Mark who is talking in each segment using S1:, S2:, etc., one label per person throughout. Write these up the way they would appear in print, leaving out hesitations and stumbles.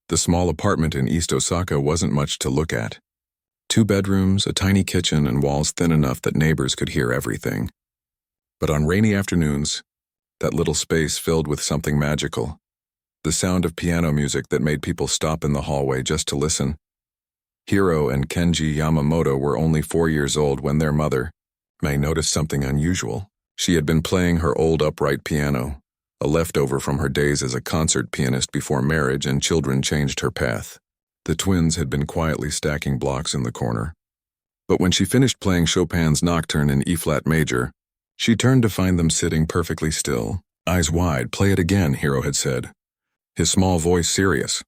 S1: The small apartment in East Osaka wasn't much to look at. 2 bedrooms, a tiny kitchen, and walls thin enough that neighbors could hear everything. But on rainy afternoons, that little space filled with something magical. The sound of piano music that made people stop in the hallway just to listen. Hiro and Kenji Yamamoto were only 4 years old when their mother, May, noticed something unusual. She had been playing her old upright piano, a leftover from her days as a concert pianist before marriage and children changed her path. The twins had been quietly stacking blocks in the corner. But when she finished playing Chopin's Nocturne in E-flat major, she turned to find them sitting perfectly still, eyes wide. "Play it again," Hiro had said, his small voice serious.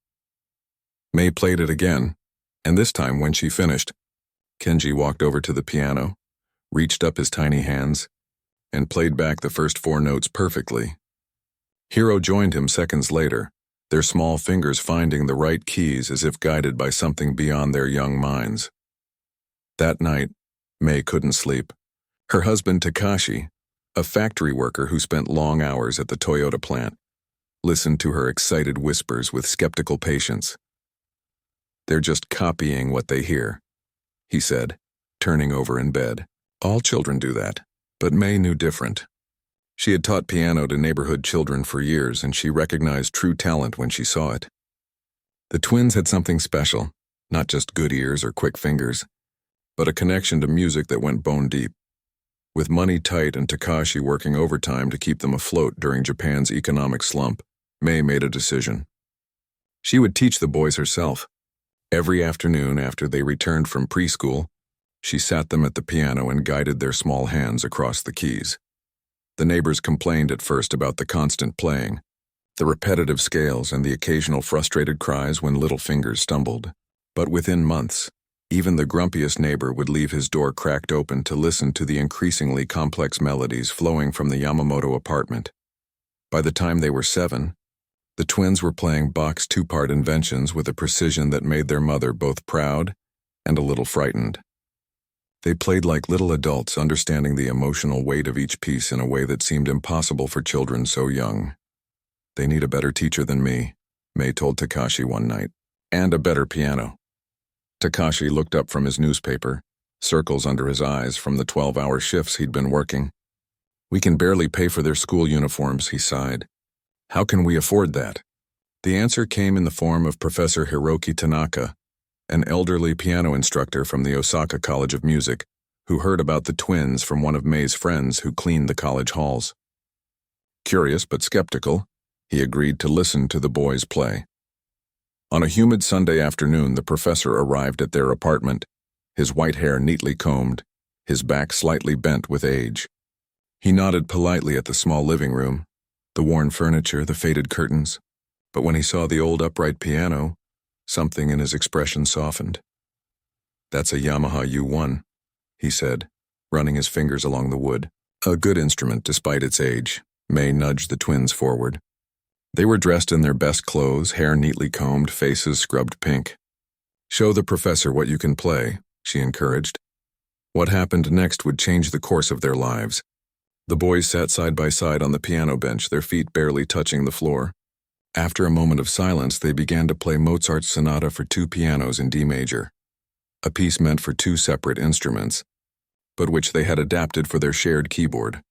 S1: May played it again, and this time when she finished, Kenji walked over to the piano, reached up his tiny hands, and played back the first 4 notes perfectly. Hiro joined him seconds later, their small fingers finding the right keys as if guided by something beyond their young minds. That night, May couldn't sleep. Her husband Takashi, a factory worker who spent long hours at the Toyota plant, listened to her excited whispers with skeptical patience. "They're just copying what they hear," he said, turning over in bed. All children do that, but May knew different. She had taught piano to neighborhood children for years, and she recognized true talent when she saw it. The twins had something special, not just good ears or quick fingers, but a connection to music that went bone deep. With money tight and Takashi working overtime to keep them afloat during Japan's economic slump, May made a decision. She would teach the boys herself. Every afternoon after they returned from preschool, she sat them at the piano and guided their small hands across the keys. The neighbors complained at first about the constant playing, the repetitive scales and the occasional frustrated cries when little fingers stumbled. But within months, even the grumpiest neighbor would leave his door cracked open to listen to the increasingly complex melodies flowing from the Yamamoto apartment. By the time they were 7, the twins were playing Bach's 2-part inventions with a precision that made their mother both proud and a little frightened. They played like little adults, understanding the emotional weight of each piece in a way that seemed impossible for children so young. "They need a better teacher than me," May told Takashi one night, "and a better piano." Takashi looked up from his newspaper, circles under his eyes from the 12-hour shifts he'd been working. "We can barely pay for their school uniforms," he sighed. "How can we afford that?" The answer came in the form of Professor Hiroki Tanaka, an elderly piano instructor from the Osaka College of Music, who heard about the twins from one of May's friends who cleaned the college halls. Curious but skeptical, he agreed to listen to the boys play. On a humid Sunday afternoon, the professor arrived at their apartment, his white hair neatly combed, his back slightly bent with age. He nodded politely at the small living room, the worn furniture, the faded curtains, but when he saw the old upright piano, something in his expression softened. "That's a Yamaha U1, he said, running his fingers along the wood. "A good instrument despite its age." May nudged the twins forward. They were dressed in their best clothes, hair neatly combed, faces scrubbed pink. "Show the professor what you can play," she encouraged. What happened next would change the course of their lives. The boys sat side by side on the piano bench, their feet barely touching the floor. After a moment of silence, they began to play Mozart's Sonata for 2 pianos in D major, a piece meant for 2 separate instruments, but which they had adapted for their shared keyboard.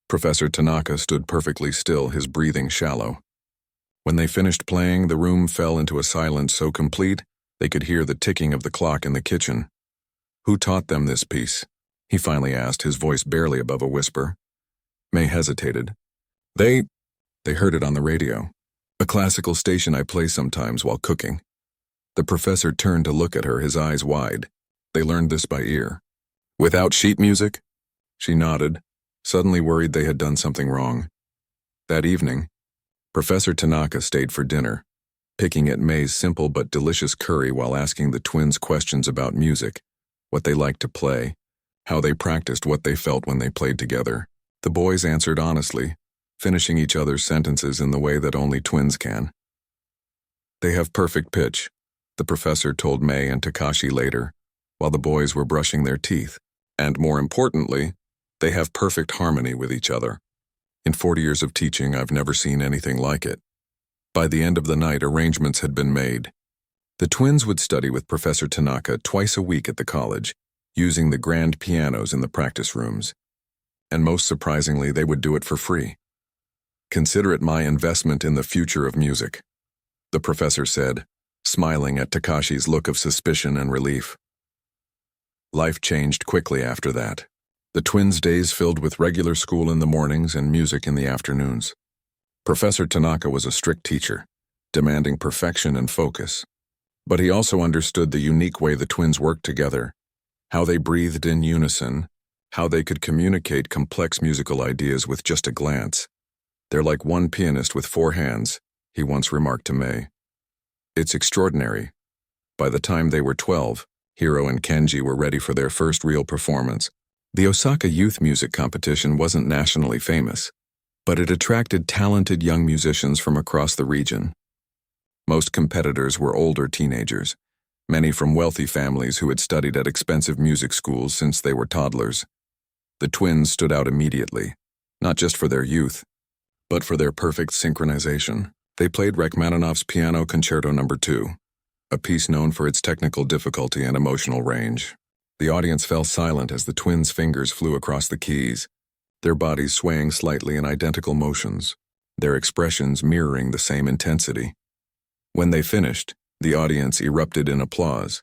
S1: Professor Tanaka stood perfectly still, his breathing shallow. When they finished playing, the room fell into a silence so complete they could hear the ticking of the clock in the kitchen. "Who taught them this piece?" he finally asked, his voice barely above a whisper. May hesitated. They heard it on the radio. "A classical station I play sometimes while cooking." The professor turned to look at her, his eyes wide. "They learned this by ear." "Without sheet music?" She nodded, suddenly worried they had done something wrong. That evening, Professor Tanaka stayed for dinner, picking at May's simple but delicious curry while asking the twins questions about music, what they liked to play, how they practiced what they felt when they played together. The boys answered honestly, finishing each other's sentences in the way that only twins can. "They have perfect pitch," the professor told May and Takashi later, while the boys were brushing their teeth. "And more importantly, they have perfect harmony with each other. In 40 years of teaching, I've never seen anything like it." By the end of the night, arrangements had been made. The twins would study with Professor Tanaka twice a week at the college, using the grand pianos in the practice rooms. And most surprisingly, they would do it for free. "Consider it my investment in the future of music," the professor said, smiling at Takashi's look of suspicion and relief. Life changed quickly after that. The twins' days filled with regular school in the mornings and music in the afternoons. Professor Tanaka was a strict teacher, demanding perfection and focus. But he also understood the unique way the twins worked together, how they breathed in unison, how they could communicate complex musical ideas with just a glance. "They're like one pianist with four hands," he once remarked to May. "It's extraordinary." By the time they were 12, Hiro and Kenji were ready for their first real performance. The Osaka Youth Music Competition wasn't nationally famous, but it attracted talented young musicians from across the region. Most competitors were older teenagers, many from wealthy families who had studied at expensive music schools since they were toddlers. The twins stood out immediately, not just for their youth, but for their perfect synchronization. They played Rachmaninoff's Piano Concerto No. 2, a piece known for its technical difficulty and emotional range. The audience fell silent as the twins' fingers flew across the keys, their bodies swaying slightly in identical motions, their expressions mirroring the same intensity. When they finished, the audience erupted in applause.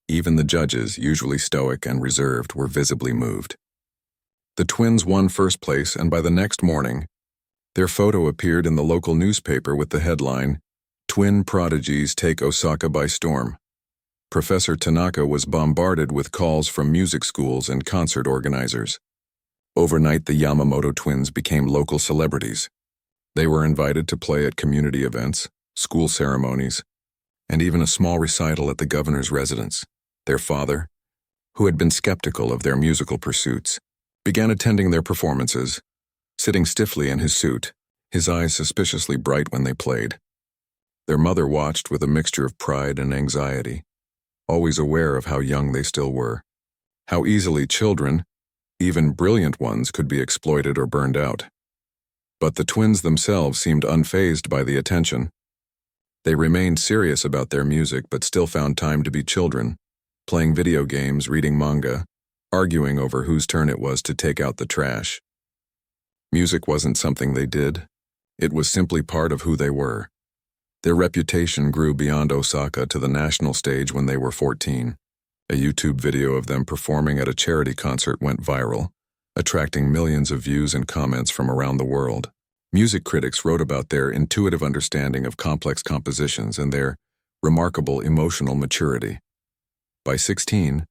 S1: Even the judges, usually stoic and reserved, were visibly moved. The twins won first place, and by the next morning, their photo appeared in the local newspaper with the headline, "Twin Prodigies Take Osaka by Storm." Professor Tanaka was bombarded with calls from music schools and concert organizers. Overnight, the Yamamoto twins became local celebrities. They were invited to play at community events, school ceremonies, and even a small recital at the governor's residence. Their father, who had been skeptical of their musical pursuits, began attending their performances, sitting stiffly in his suit, his eyes suspiciously bright when they played. Their mother watched with a mixture of pride and anxiety, always aware of how young they still were, how easily children, even brilliant ones, could be exploited or burned out. But the twins themselves seemed unfazed by the attention. They remained serious about their music but still found time to be children, playing video games, reading manga, arguing over whose turn it was to take out the trash. Music wasn't something they did. It was simply part of who they were. Their reputation grew beyond Osaka to the national stage when they were 14. A YouTube video of them performing at a charity concert went viral, attracting millions of views and comments from around the world. Music critics wrote about their intuitive understanding of complex compositions and their remarkable emotional maturity. By 16,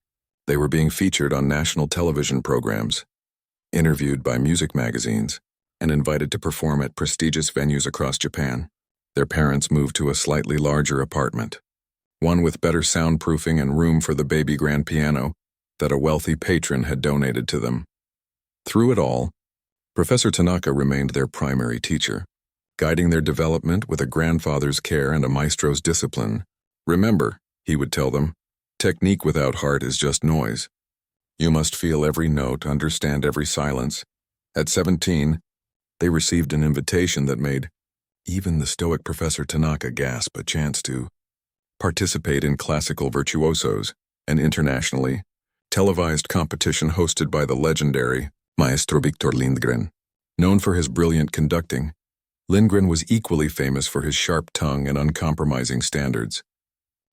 S1: they were being featured on national television programs, interviewed by music magazines, and invited to perform at prestigious venues across Japan. Their parents moved to a slightly larger apartment, one with better soundproofing and room for the baby grand piano that a wealthy patron had donated to them. Through it all, Professor Tanaka remained their primary teacher, guiding their development with a grandfather's care and a maestro's discipline. "Remember," he would tell them, "technique without heart is just noise. You must feel every note, understand every silence." At 17, they received an invitation that made even the stoic Professor Tanaka gasp, a chance to participate in Classical Virtuosos, an internationally televised competition hosted by the legendary Maestro Victor Lindgren. Known for his brilliant conducting, Lindgren was equally famous for his sharp tongue and uncompromising standards.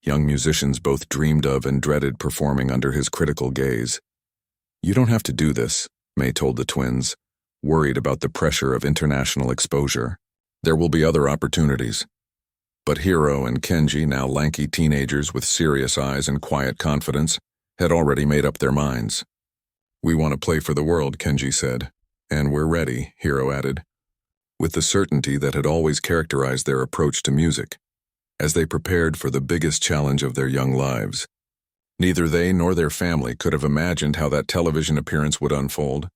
S1: Young musicians both dreamed of and dreaded performing under his critical gaze. "You don't have to do this," May told the twins, worried about the pressure of international exposure. "There will be other opportunities." But Hiro and Kenji, now lanky teenagers with serious eyes and quiet confidence, had already made up their minds. "We want to play for the world," Kenji said. "And we're ready," Hiro added, with the certainty that had always characterized their approach to music, as they prepared for the biggest challenge of their young lives. Neither they nor their family could have imagined how that television appearance would unfold,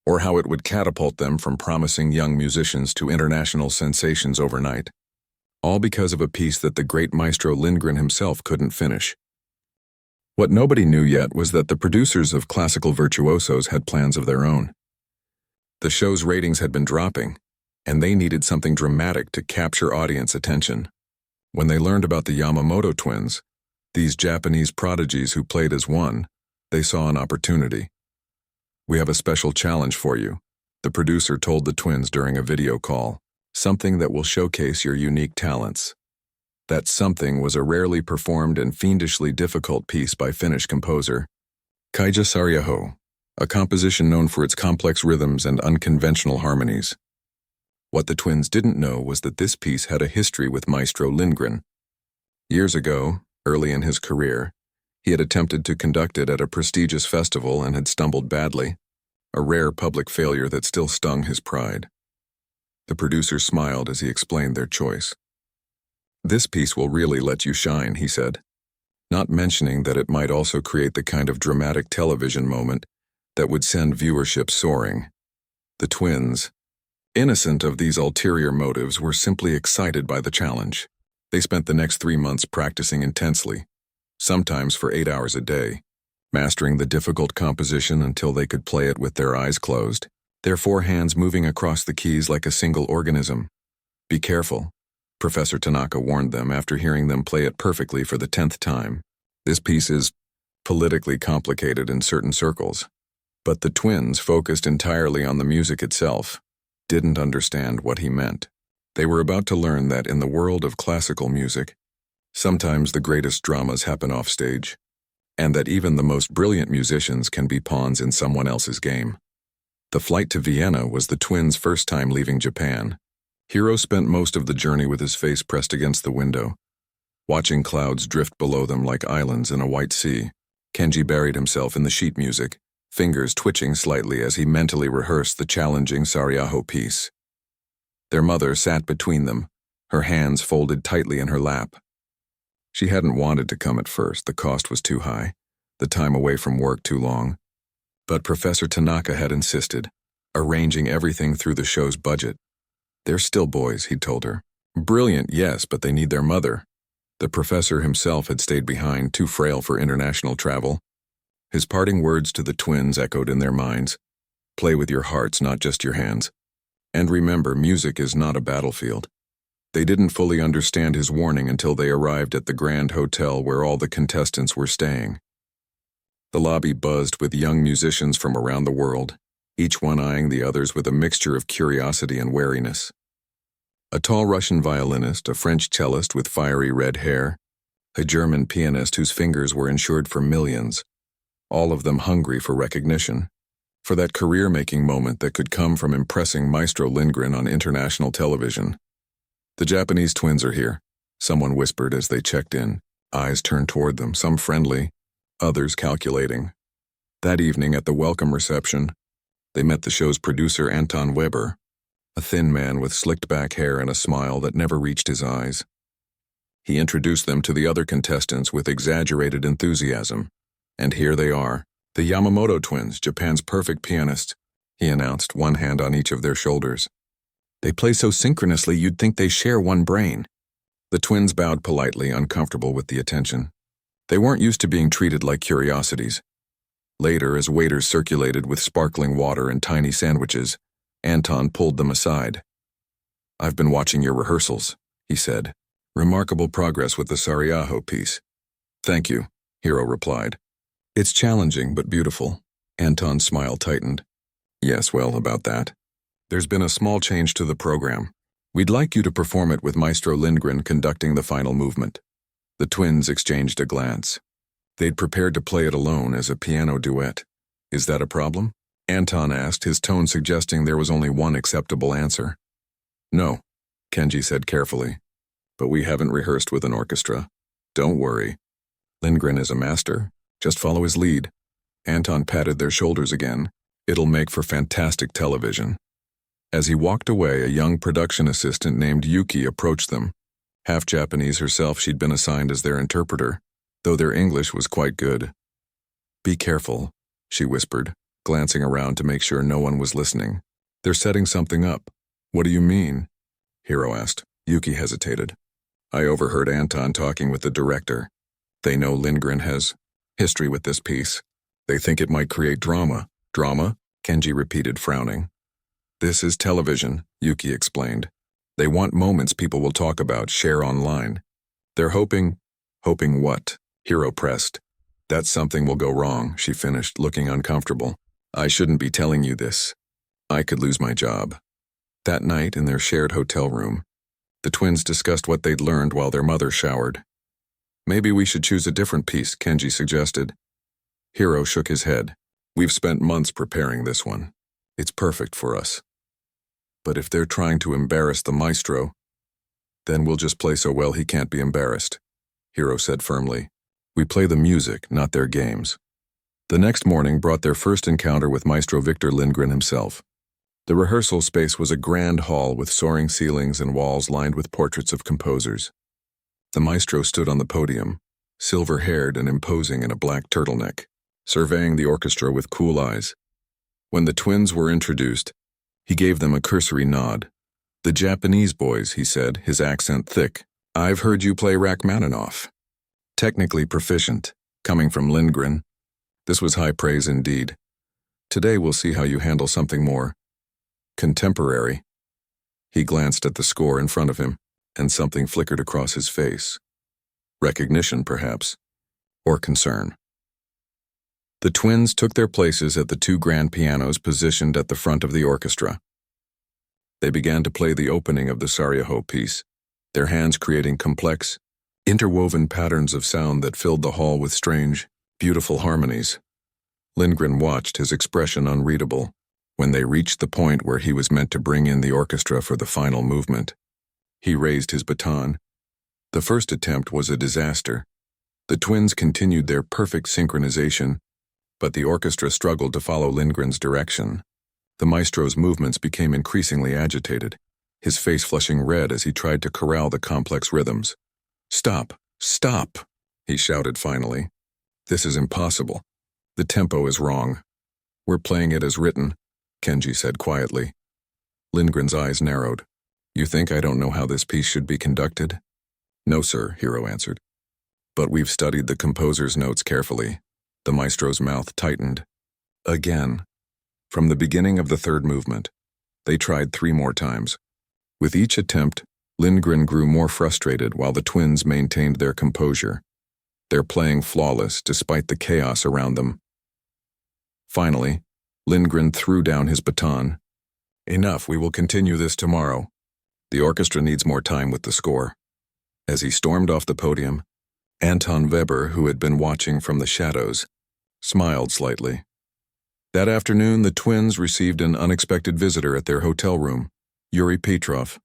S1: or how it would catapult them from promising young musicians to international sensations overnight. All because of a piece that the great maestro Lindgren himself couldn't finish. What nobody knew yet was that the producers of Classical Virtuosos had plans of their own. The show's ratings had been dropping, and they needed something dramatic to capture audience attention. When they learned about the Yamamoto twins, these Japanese prodigies who played as one, they saw an opportunity. "We have a special challenge for you," the producer told the twins during a video call, "something that will showcase your unique talents." That something was a rarely performed and fiendishly difficult piece by Finnish composer Kaija Saariaho, a composition known for its complex rhythms and unconventional harmonies. What the twins didn't know was that this piece had a history with Maestro Lindgren. Years ago, early in his career, he had attempted to conduct it at a prestigious festival and had stumbled badly, a rare public failure that still stung his pride. The producer smiled as he explained their choice. "This piece will really let you shine," he said, not mentioning that it might also create the kind of dramatic television moment that would send viewership soaring. The twins, innocent of these ulterior motives, were simply excited by the challenge. They spent the next 3 months practicing intensely, sometimes for 8 hours a day, mastering the difficult composition until they could play it with their eyes closed, their 4 hands moving across the keys like a single organism. "Be careful," Professor Tanaka warned them after hearing them play it perfectly for the 10th time. "This piece is politically complicated in certain circles." But the twins, focused entirely on the music itself, didn't understand what he meant. They were about to learn that in the world of classical music, sometimes the greatest dramas happen offstage, and that even the most brilliant musicians can be pawns in someone else's game. The flight to Vienna was the twins' first time leaving Japan. Hiro spent most of the journey with his face pressed against the window, watching clouds drift below them like islands in a white sea. Kenji buried himself in the sheet music, fingers twitching slightly as he mentally rehearsed the challenging Saariaho piece. Their mother sat between them, her hands folded tightly in her lap. She hadn't wanted to come at first. The cost was too high, the time away from work too long. But Professor Tanaka had insisted, arranging everything through the show's budget. "They're still boys," he'd told her. "Brilliant, yes, but they need their mother." The professor himself had stayed behind, too frail for international travel. His parting words to the twins echoed in their minds. "Play with your hearts, not just your hands. And remember, music is not a battlefield." They didn't fully understand his warning until they arrived at the grand hotel where all the contestants were staying. The lobby buzzed with young musicians from around the world, each one eyeing the others with a mixture of curiosity and wariness. A tall Russian violinist, a French cellist with fiery red hair, a German pianist whose fingers were insured for millions, all of them hungry for recognition, for that career-making moment that could come from impressing Maestro Lindgren on international television. "The Japanese twins are here," someone whispered as they checked in, eyes turned toward them, some friendly, others calculating. That evening at the welcome reception, they met the show's producer Anton Weber, a thin man with slicked-back hair and a smile that never reached his eyes. He introduced them to the other contestants with exaggerated enthusiasm. "And here they are, the Yamamoto twins, Japan's perfect pianists," he announced, one hand on each of their shoulders. "They play so synchronously you'd think they share one brain." The twins bowed politely, uncomfortable with the attention. They weren't used to being treated like curiosities. Later, as waiters circulated with sparkling water and tiny sandwiches, Anton pulled them aside. "I've been watching your rehearsals," he said. "Remarkable progress with the Saariaho piece." "Thank you," Hiro replied. "It's challenging but beautiful." Anton's smile tightened. "Yes, well, about that. There's been a small change to the program. We'd like you to perform it with Maestro Lindgren conducting the final movement." The twins exchanged a glance. They'd prepared to play it alone as a piano duet. "Is that a problem?" Anton asked, his tone suggesting there was only one acceptable answer. "No," Kenji said carefully. "But we haven't rehearsed with an orchestra. Don't worry. Lindgren is a master. Just follow his lead." Anton patted their shoulders again. "It'll make for fantastic television." As he walked away, a young production assistant named Yuki approached them. Half Japanese herself, she'd been assigned as their interpreter, though their English was quite good. "Be careful," she whispered, glancing around to make sure no one was listening. "They're setting something up." "What do you mean?" Hiro asked. Yuki hesitated. "I overheard Anton talking with the director. They know Lindgren has history with this piece. They think it might create drama." "Drama?" Kenji repeated, frowning. This is television, Yuki explained. They want moments people will talk about, share online. They're hoping what? Hiro pressed. That something will go wrong, she finished, looking uncomfortable. I shouldn't be telling you this. I could lose my job. That night, in their shared hotel room, the twins discussed what they'd learned while their mother showered. Maybe we should choose a different piece, Kenji suggested. Hiro shook his head. We've spent months preparing this one. It's perfect for us. But if they're trying to embarrass the maestro, then we'll just play so well he can't be embarrassed, Hiro said firmly. We play the music, not their games. The next morning brought their first encounter with Maestro Victor Lindgren himself. The rehearsal space was a grand hall with soaring ceilings and walls lined with portraits of composers. The maestro stood on the podium, silver-haired and imposing in a black turtleneck, surveying the orchestra with cool eyes. When the twins were introduced, he gave them a cursory nod. The Japanese boys, he said, his accent thick. I've heard you play Rachmaninoff. Technically proficient, coming from Lindgren. This was high praise indeed. Today we'll see how you handle something more contemporary. He glanced at the score in front of him, and something flickered across his face. Recognition, perhaps, or concern. The twins took their places at the two grand pianos positioned at the front of the orchestra. They began to play the opening of the Sarajevo piece, their hands creating complex, interwoven patterns of sound that filled the hall with strange, beautiful harmonies. Lindgren watched, his expression unreadable, when they reached the point where he was meant to bring in the orchestra for the final movement. He raised his baton. The first attempt was a disaster. The twins continued their perfect synchronization, but the orchestra struggled to follow Lindgren's direction. The maestro's movements became increasingly agitated, his face flushing red as he tried to corral the complex rhythms. Stop! Stop! He shouted finally. This is impossible. The tempo is wrong. We're playing it as written, Kenji said quietly. Lindgren's eyes narrowed. You think I don't know how this piece should be conducted? No, sir, Hiro answered. But we've studied the composer's notes carefully. The maestro's mouth tightened. Again. From the beginning of the third movement. They tried 3 more times. With each attempt, Lindgren grew more frustrated while the twins maintained their composure. Their playing flawless despite the chaos around them. Finally, Lindgren threw down his baton. Enough, we will continue this tomorrow. The orchestra needs more time with the score. As he stormed off the podium, Anton Weber, who had been watching from the shadows, smiled slightly. That afternoon, the twins received an unexpected visitor at their hotel room, Yuri Petrov,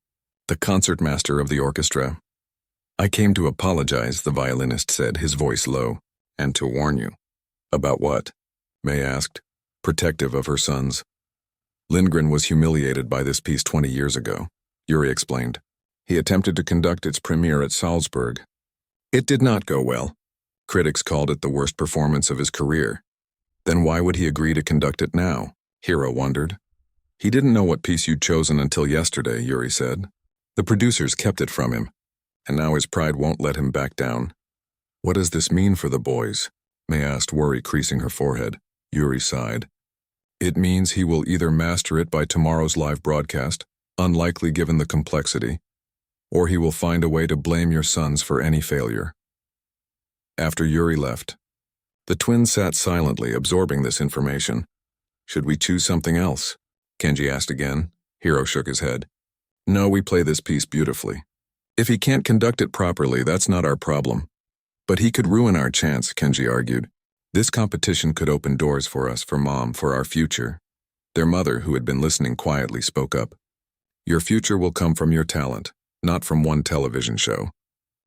S1: the concertmaster of the orchestra. I came to apologize, the violinist said, his voice low, and to warn you. About what? May asked, protective of her sons. Lindgren was humiliated by this piece 20 years ago, Yuri explained. He attempted to conduct its premiere at Salzburg. It did not go well. Critics called it the worst performance of his career. Then why would he agree to conduct it now? Hiro wondered. He didn't know what piece you'd chosen until yesterday, Yuri said. The producers kept it from him, and now his pride won't let him back down. What does this mean for the boys? May asked, worry creasing her forehead. Yuri sighed. It means he will either master it by tomorrow's live broadcast, unlikely given the complexity, or he will find a way to blame your sons for any failure. After Yuri left, the twins sat silently, absorbing this information. Should we choose something else? Kenji asked again. Hiro shook his head. No, we play this piece beautifully. If he can't conduct it properly, that's not our problem. But he could ruin our chance, Kenji argued. This competition could open doors for us, for Mom, for our future. Their mother, who had been listening quietly, spoke up. Your future will come from your talent, not from one television show.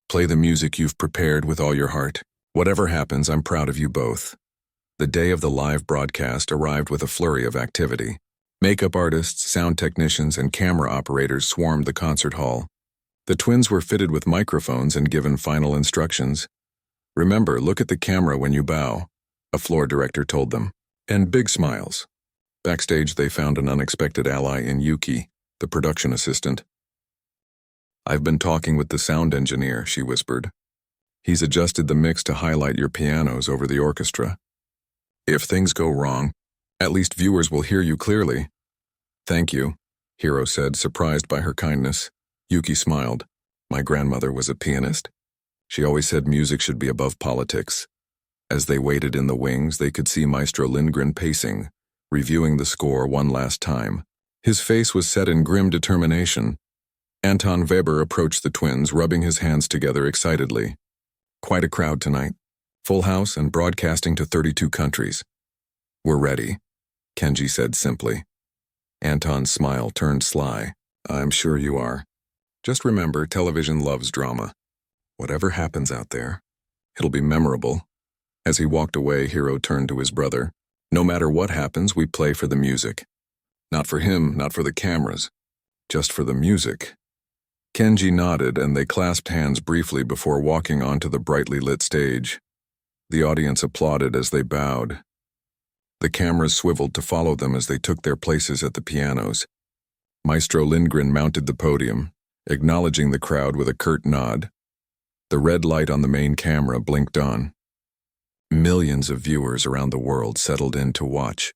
S1: Play the music you've prepared with all your heart. Whatever happens, I'm proud of you both. The day of the live broadcast arrived with a flurry of activity. Makeup artists, sound technicians, and camera operators swarmed the concert hall. The twins were fitted with microphones and given final instructions. Remember, look at the camera when you bow, a floor director told them, and big smiles. Backstage, they found an unexpected ally in Yuki, the production assistant. I've been talking with the sound engineer, she whispered. He's adjusted the mix to highlight your pianos over the orchestra. If things go wrong, at least viewers will hear you clearly. "Thank you," Hiro said, surprised by her kindness. Yuki smiled. "My grandmother was a pianist. She always said music should be above politics." As they waited in the wings, they could see Maestro Lindgren pacing, reviewing the score one last time. His face was set in grim determination. Anton Weber approached the twins, rubbing his hands together excitedly. "Quite a crowd tonight. Full house and broadcasting to 32 countries. We're ready," Kenji said simply. Anton's smile turned sly. "I'm sure you are. Just remember, television loves drama. Whatever happens out there, it'll be memorable." As he walked away, Hiro turned to his brother. "No matter what happens, we play for the music. Not for him, not for the cameras. Just for the music." Kenji nodded, and they clasped hands briefly before walking onto the brightly lit stage. The audience applauded as they bowed. The cameras swiveled to follow them as they took their places at the pianos. Maestro Lindgren mounted the podium, acknowledging the crowd with a curt nod. The red light on the main camera blinked on. Millions of viewers around the world settled in to watch.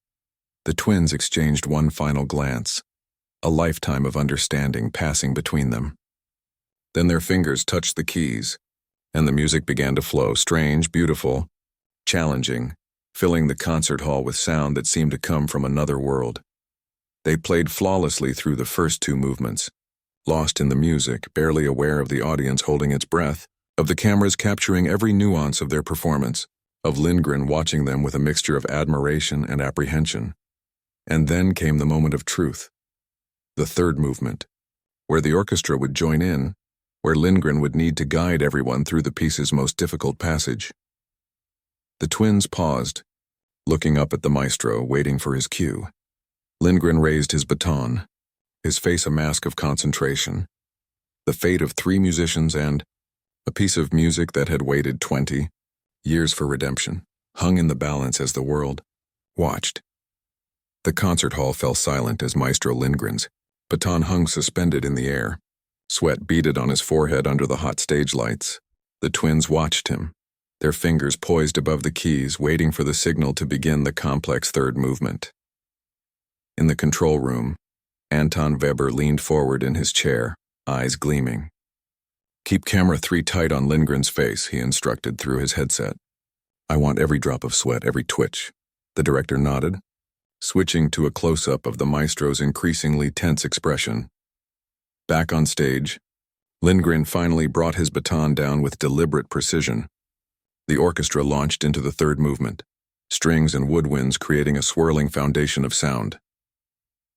S1: The twins exchanged one final glance, a lifetime of understanding passing between them. Then their fingers touched the keys, and the music began to flow, strange, beautiful, challenging, filling the concert hall with sound that seemed to come from another world. They played flawlessly through the first two movements, lost in the music, barely aware of the audience holding its breath, of the cameras capturing every nuance of their performance, of Lindgren watching them with a mixture of admiration and apprehension. And then came the moment of truth. The third movement, where the orchestra would join in, where Lindgren would need to guide everyone through the piece's most difficult passage. The twins paused, looking up at the maestro, waiting for his cue. Lindgren raised his baton, his face a mask of concentration. The fate of 3 musicians and a piece of music that had waited 20 years for redemption hung in the balance as the world watched. The concert hall fell silent as Maestro Lindgren's baton hung suspended in the air. Sweat beaded on his forehead under the hot stage lights. The twins watched him, their fingers poised above the keys, waiting for the signal to begin the complex third movement. In the control room, Anton Weber leaned forward in his chair, eyes gleaming. "Keep camera 3 tight on Lindgren's face," he instructed through his headset. "I want every drop of sweat, every twitch." The director nodded, switching to a close-up of the maestro's increasingly tense expression. Back on stage, Lindgren finally brought his baton down with deliberate precision. The orchestra launched into the third movement, strings and woodwinds creating a swirling foundation of sound.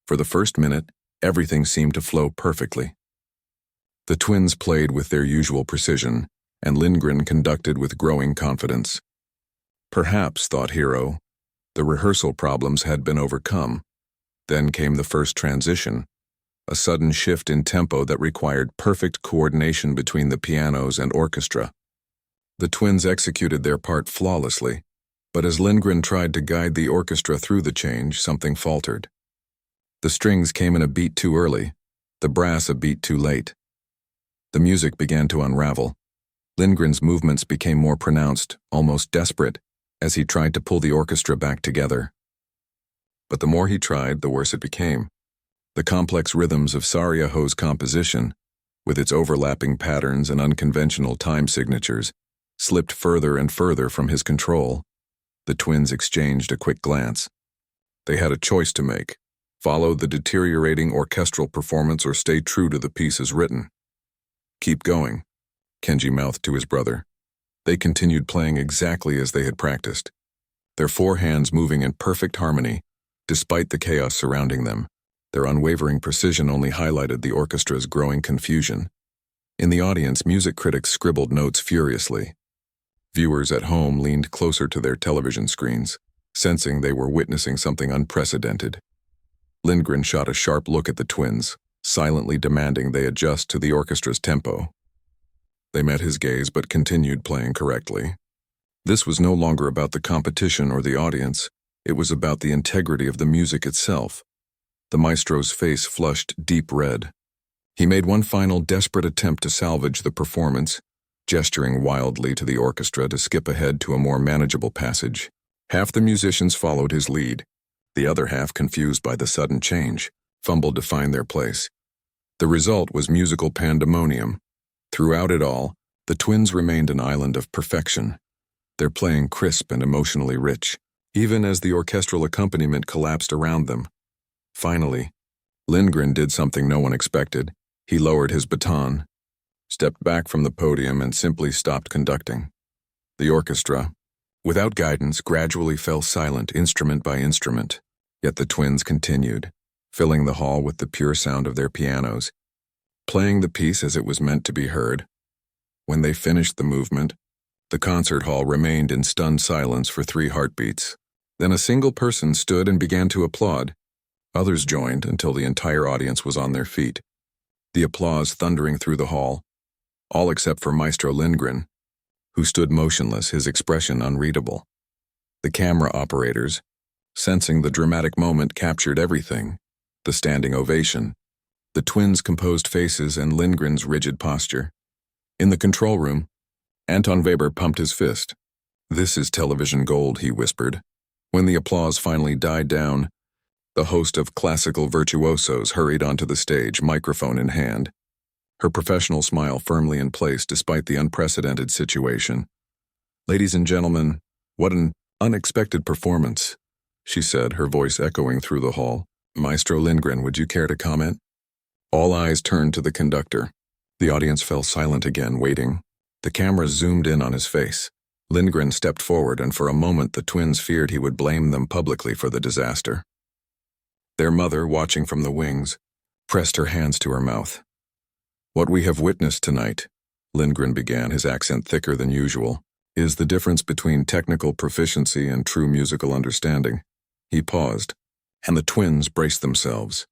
S1: For the first minute, everything seemed to flow perfectly. The twins played with their usual precision, and Lindgren conducted with growing confidence. Perhaps, thought Hiro, the rehearsal problems had been overcome. Then came the first transition, a sudden shift in tempo that required perfect coordination between the pianos and orchestra. The twins executed their part flawlessly, but as Lindgren tried to guide the orchestra through the change, something faltered. The strings came in a beat too early, the brass a beat too late. The music began to unravel. Lindgren's movements became more pronounced, almost desperate, as he tried to pull the orchestra back together. But the more he tried, the worse it became. The complex rhythms of Sarajevo's composition, with its overlapping patterns and unconventional time signatures, slipped further and further from his control. The twins exchanged a quick glance. They had a choice to make: follow the deteriorating orchestral performance or stay true to the piece as written. "Keep going," Kenji mouthed to his brother. They continued playing exactly as they had practiced, their 4 hands moving in perfect harmony, despite the chaos surrounding them. Their unwavering precision only highlighted the orchestra's growing confusion. In the audience, music critics scribbled notes furiously. Viewers at home leaned closer to their television screens, sensing they were witnessing something unprecedented. Lindgren shot a sharp look at the twins, silently demanding they adjust to the orchestra's tempo. They met his gaze but continued playing correctly. This was no longer about the competition or the audience. It was about the integrity of the music itself. The maestro's face flushed deep red. He made one final desperate attempt to salvage the performance, gesturing wildly to the orchestra to skip ahead to a more manageable passage. Half the musicians followed his lead, the other half confused by the sudden change, fumbled to find their place. The result was musical pandemonium. Throughout it all, the twins remained an island of perfection, their playing crisp and emotionally rich, even as the orchestral accompaniment collapsed around them. Finally, Lindgren did something no one expected. He lowered his baton, stepped back from the podium, and simply stopped conducting. The orchestra, without guidance, gradually fell silent instrument by instrument, yet the twins continued, filling the hall with the pure sound of their pianos, playing the piece as it was meant to be heard. When they finished the movement, the concert hall remained in stunned silence for 3 heartbeats. Then a single person stood and began to applaud. Others joined until the entire audience was on their feet, the applause thundering through the hall, all except for Maestro Lindgren, who stood motionless, his expression unreadable. The camera operators, sensing the dramatic moment, captured everything: the standing ovation, the twins' composed faces, and Lindgren's rigid posture. In the control room, Anton Weber pumped his fist. "This is television gold," he whispered. When the applause finally died down, the host of Classical Virtuosos hurried onto the stage, microphone in hand, her professional smile firmly in place despite the unprecedented situation. "Ladies and gentlemen, what an unexpected performance," she said, her voice echoing through the hall. "Maestro Lindgren, would you care to comment?" All eyes turned to the conductor. The audience fell silent again, waiting. The camera zoomed in on his face. Lindgren stepped forward, and for a moment the twins feared he would blame them publicly for the disaster. Their mother, watching from the wings, pressed her hands to her mouth. "What we have witnessed tonight," Lindgren began, his accent thicker than usual, "is the difference between technical proficiency and true musical understanding." He paused, and the twins braced themselves.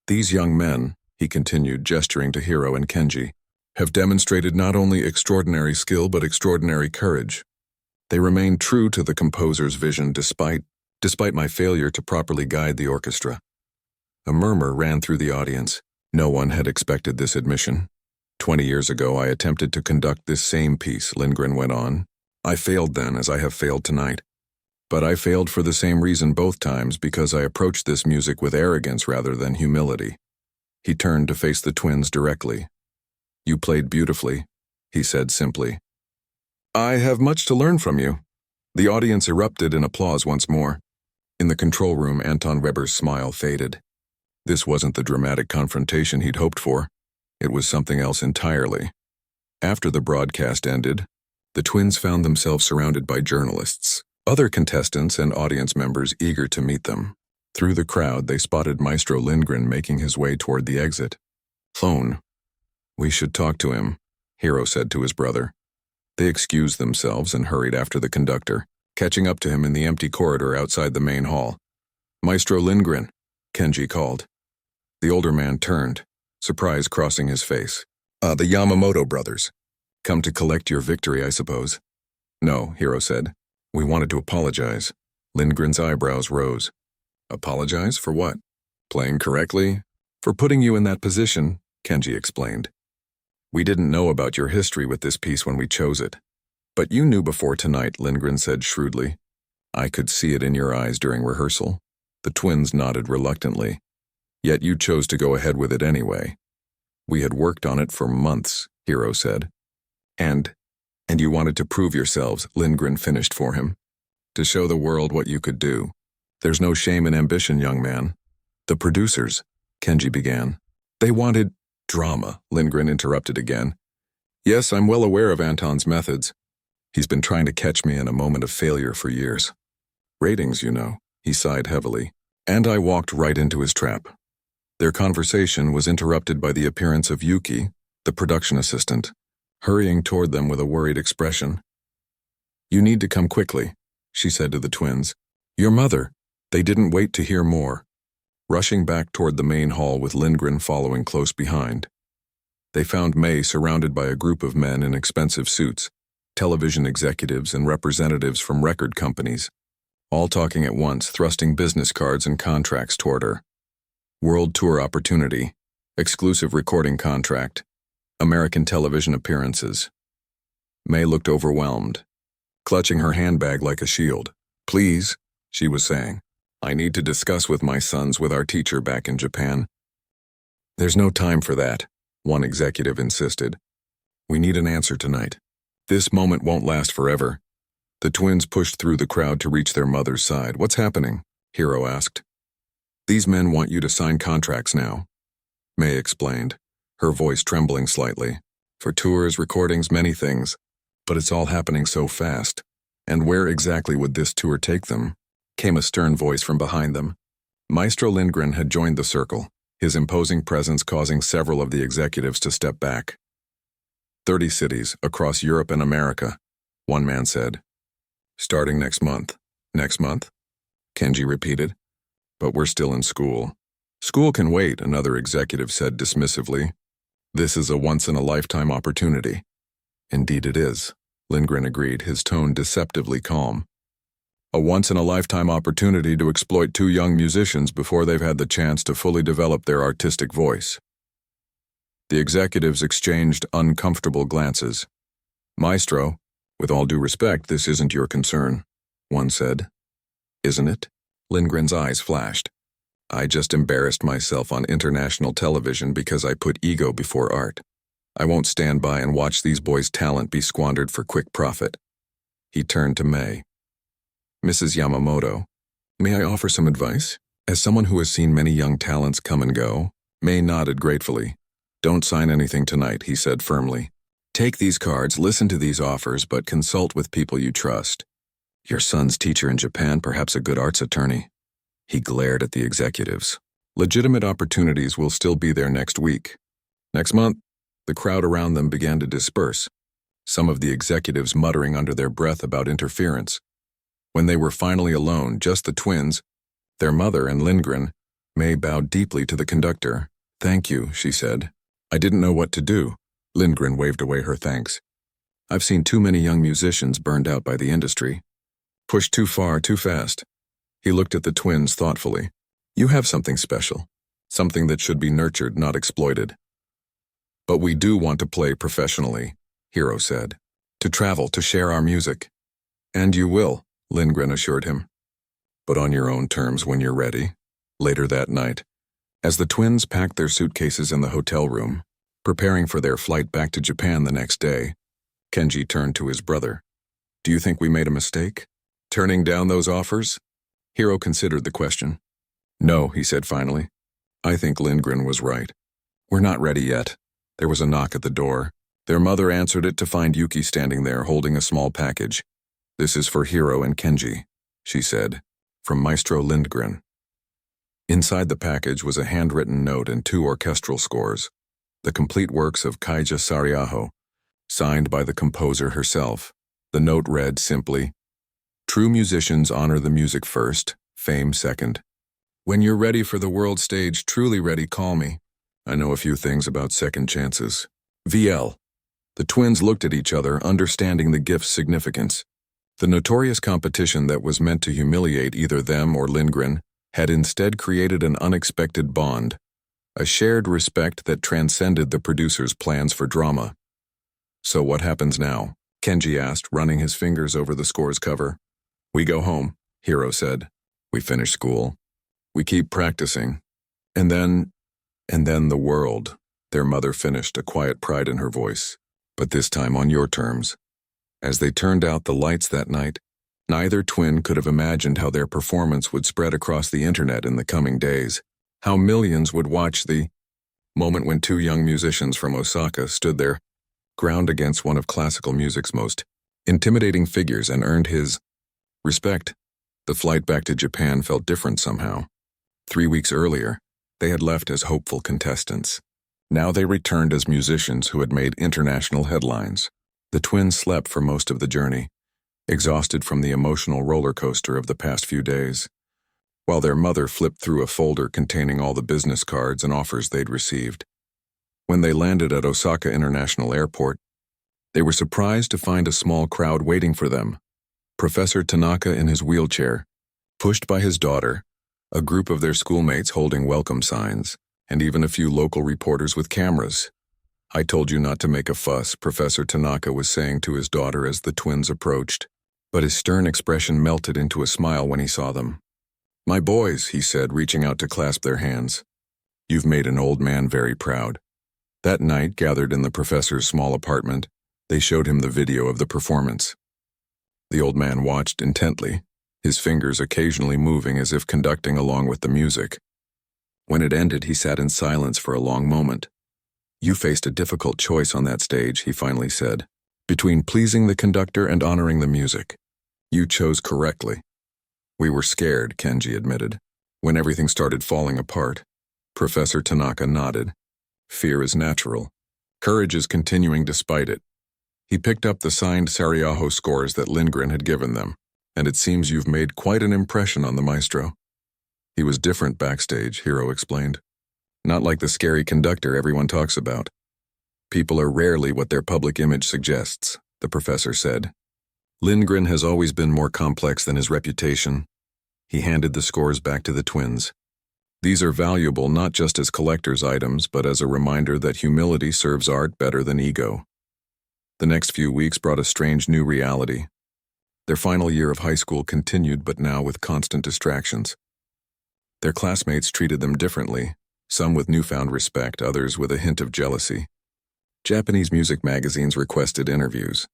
S1: "These young men," he continued, gesturing to Hiro and Kenji, "have demonstrated not only extraordinary skill but extraordinary courage. They remained true to the composer's vision despite my failure to properly guide the orchestra." A murmur ran through the audience. No one had expected this admission. 20 years ago, I attempted to conduct this same piece," Lindgren went on. "I failed then, as I have failed tonight. But I failed for the same reason both times, because I approached this music with arrogance rather than humility." He turned to face the twins directly. "You played beautifully," he said simply. "I have much to learn from you." The audience erupted in applause once more. In the control room, Anton Weber's smile faded. This wasn't the dramatic confrontation he'd hoped for. It was something else entirely. After the broadcast ended, the twins found themselves surrounded by journalists, other contestants, and audience members eager to meet them. Through the crowd, they spotted Maestro Lindgren making his way toward the exit. "Phone. We should talk to him," Hiro said to his brother. They excused themselves and hurried after the conductor, catching up to him in the empty corridor outside the main hall. "Maestro Lindgren," Kenji called. The older man turned, surprise crossing his face. The Yamamoto brothers. Come to collect your victory, I suppose." "No," Hiro said. "We wanted to apologize." Lindgren's eyebrows rose. "Apologize for what?" "Playing correctly?" "For putting you in that position," Kenji explained. "We didn't know about your history with this piece when we chose it." "But you knew before tonight," Lindgren said shrewdly. "I could see it in your eyes during rehearsal." The twins nodded reluctantly. "Yet you chose to go ahead with it anyway." "We had worked on it for months," Hiro said. And you wanted to prove yourselves," Lindgren finished for him. "To show the world what you could do. There's no shame in ambition, young man." "The producers," Kenji began. "They wanted drama," Lindgren interrupted again. "Yes, I'm well aware of Anton's methods. He's been trying to catch me in a moment of failure for years. Ratings, you know," he sighed heavily. "And I walked right into his trap." Their conversation was interrupted by the appearance of Yuki, the production assistant, hurrying toward them with a worried expression. "You need to come quickly," she said to the twins. "Your mother." They didn't wait to hear more, rushing back toward the main hall with Lindgren following close behind. They found May surrounded by a group of men in expensive suits, television executives and representatives from record companies, all talking at once, thrusting business cards and contracts toward her. World tour opportunity, exclusive recording contract, American television appearances. May looked overwhelmed, clutching her handbag like a shield. "Please," she was saying. I need to discuss with my sons with our teacher back in Japan. There's no time for that, one executive insisted. We need an answer tonight. This moment won't last forever. The twins pushed through the crowd to reach their mother's side. What's happening? Hiro asked. These men want you to sign contracts now, May explained, her voice trembling slightly. For tours, recordings, many things. But it's all happening so fast. And where exactly would this tour take them? Came a stern voice from behind them. Maestro Lindgren had joined the circle, his imposing presence causing several of the executives to step back. 30 cities across Europe and America, one man said. Starting next month. Next month? Kenji repeated. But we're still in school. School can wait, another executive said dismissively. This is a once-in-a-lifetime opportunity. Indeed it is, Lindgren agreed, his tone deceptively calm. A once-in-a-lifetime opportunity to exploit two young musicians before they've had the chance to fully develop their artistic voice. The executives exchanged uncomfortable glances. Maestro, with all due respect, this isn't your concern, one said. Isn't it? Lindgren's eyes flashed. I just embarrassed myself on international television because I put ego before art. I won't stand by and watch these boys' talent be squandered for quick profit. He turned to May. Mrs. Yamamoto, may I offer some advice? As someone who has seen many young talents come and go, May nodded gratefully. Don't sign anything tonight, he said firmly. Take these cards, listen to these offers, but consult with people you trust. Your son's teacher in Japan, perhaps a good arts attorney. He glared at the executives. Legitimate opportunities will still be there next week. Next month, the crowd around them began to disperse, some of the executives muttering under their breath about interference. When they were finally alone, just the twins, their mother and Lindgren, May bowed deeply to the conductor. Thank you, she said. I didn't know what to do. Lindgren waved away her thanks. I've seen too many young musicians burned out by the industry. Pushed too far, too fast. He looked at the twins thoughtfully. You have something special, something that should be nurtured, not exploited. But we do want to play professionally, Hiro said. To travel, to share our music. And you will, Lindgren assured him. But on your own terms when you're ready. Later that night, as the twins packed their suitcases in the hotel room, preparing for their flight back to Japan the next day, Kenji turned to his brother. Do you think we made a mistake? Turning down those offers? Hiro considered the question. No, he said finally. I think Lindgren was right. We're not ready yet. There was a knock at the door. Their mother answered it to find Yuki standing there holding a small package. This is for Hiro and Kenji, she said, from Maestro Lindgren. Inside the package was a handwritten note and 2 orchestral scores, the complete works of Kaija Sariaho, signed by the composer herself. The note read simply, True musicians honor the music first, fame second. When you're ready for the world stage, truly ready, call me. I know a few things about second chances. VL. The twins looked at each other, understanding the gift's significance. The notorious competition that was meant to humiliate either them or Lindgren had instead created an unexpected bond, a shared respect that transcended the producer's plans for drama. So what happens now? Kenji asked, running his fingers over the score's cover. We go home, Hiro said. We finish school. We keep practicing. And then the world, their mother finished, a quiet pride in her voice. But this time on your terms. As they turned out the lights that night, neither twin could have imagined how their performance would spread across the internet in the coming days, how millions would watch the moment when 2 young musicians from Osaka stood their ground against one of classical music's most intimidating figures and earned his respect. The flight back to Japan felt different somehow. 3 weeks earlier, they had left as hopeful contestants. Now they returned as musicians who had made international headlines. The twins slept for most of the journey, exhausted from the emotional roller coaster of the past few days, while their mother flipped through a folder containing all the business cards and offers they'd received. When they landed at Osaka International Airport, they were surprised to find a small crowd waiting for them. Professor Tanaka in his wheelchair, pushed by his daughter, a group of their schoolmates holding welcome signs, and even a few local reporters with cameras. I told you not to make a fuss, Professor Tanaka was saying to his daughter as the twins approached, but his stern expression melted into a smile when he saw them. "My boys," he said, reaching out to clasp their hands. "You've made an old man very proud." That night, gathered in the professor's small apartment, they showed him the video of the performance. The old man watched intently, his fingers occasionally moving as if conducting along with the music. When it ended, he sat in silence for a long moment. "You faced a difficult choice on that stage," he finally said, "between pleasing the conductor and honoring the music. You chose correctly." "We were scared," Kenji admitted. "When everything started falling apart." Professor Tanaka nodded. "Fear is natural. Courage is continuing despite it." He picked up the signed Sarajevo scores that Lindgren had given them. "And it seems you've made quite an impression on the maestro." "He was different backstage," Hiro explained. "Not like the scary conductor everyone talks about. People are rarely what their public image suggests," the professor said. "Lindgren has always been more complex than his reputation." He handed the scores back to the twins. "These are valuable not just as collector's items, but as a reminder that humility serves art better than ego." The next few weeks brought a strange new reality. Their final year of high school continued, but now with constant distractions. Their classmates treated them differently, some with newfound respect, others with a hint of jealousy. Japanese music magazines requested interviews.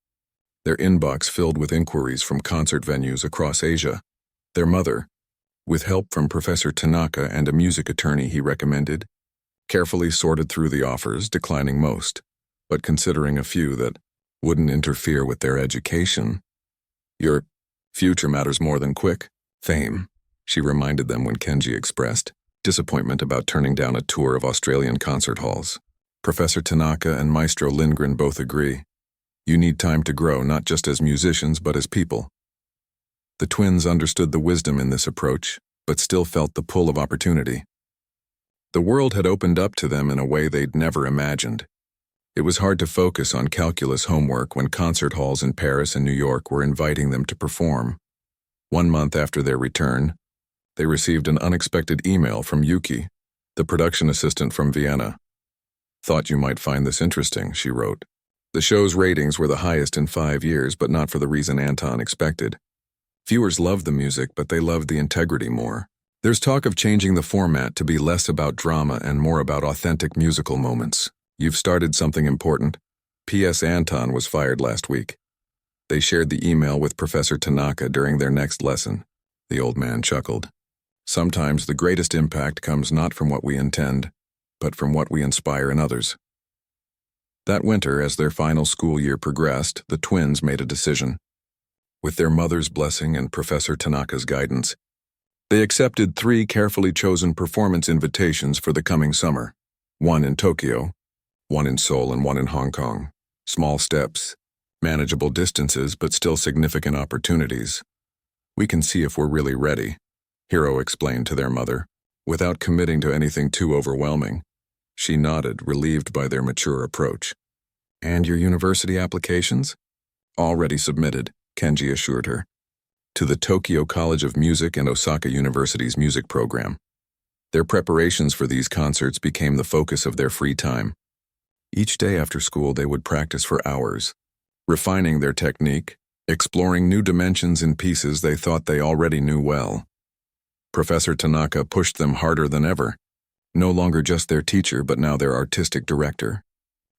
S1: Their inbox filled with inquiries from concert venues across Asia. Their mother, with help from Professor Tanaka and a music attorney he recommended, carefully sorted through the offers, declining most, but considering a few that wouldn't interfere with their education. "Your future matters more than quick fame," she reminded them when Kenji expressed disappointment about turning down a tour of Australian concert halls. Professor Tanaka and Maestro Lindgren both agree. You need time to grow, not just as musicians, but as people. The twins understood the wisdom in this approach, but still felt the pull of opportunity. The world had opened up to them in a way they'd never imagined. It was hard to focus on calculus homework when concert halls in Paris and New York were inviting them to perform. 1 month after their return, they received an unexpected email from Yuki, the production assistant from Vienna. "Thought you might find this interesting," she wrote. The show's ratings were the highest in 5 years, but not for the reason Anton expected. Viewers loved the music, but they loved the integrity more. "There's talk of changing the format to be less about drama and more about authentic musical moments. You've started something important. P.S. Anton was fired last week." They shared the email with Professor Tanaka during their next lesson. The old man chuckled. "Sometimes the greatest impact comes not from what we intend, but from what we inspire in others." That winter, as their final school year progressed, the twins made a decision. With their mother's blessing and Professor Tanaka's guidance, they accepted 3 carefully chosen performance invitations for the coming summer. 1 in Tokyo, 1 in Seoul, and 1 in Hong Kong. Small steps, manageable distances, but still significant opportunities. "We can see if we're really ready," Hiro explained to their mother, without committing to anything too overwhelming. She nodded, relieved by their mature approach. "And your university applications?" "Already submitted," Kenji assured her. "To the Tokyo College of Music and Osaka University's music program." Their preparations for these concerts became the focus of their free time. Each day after school, they would practice for hours, refining their technique, exploring new dimensions in pieces they thought they already knew well. Professor Tanaka pushed them harder than ever, no longer just their teacher, but now their artistic director,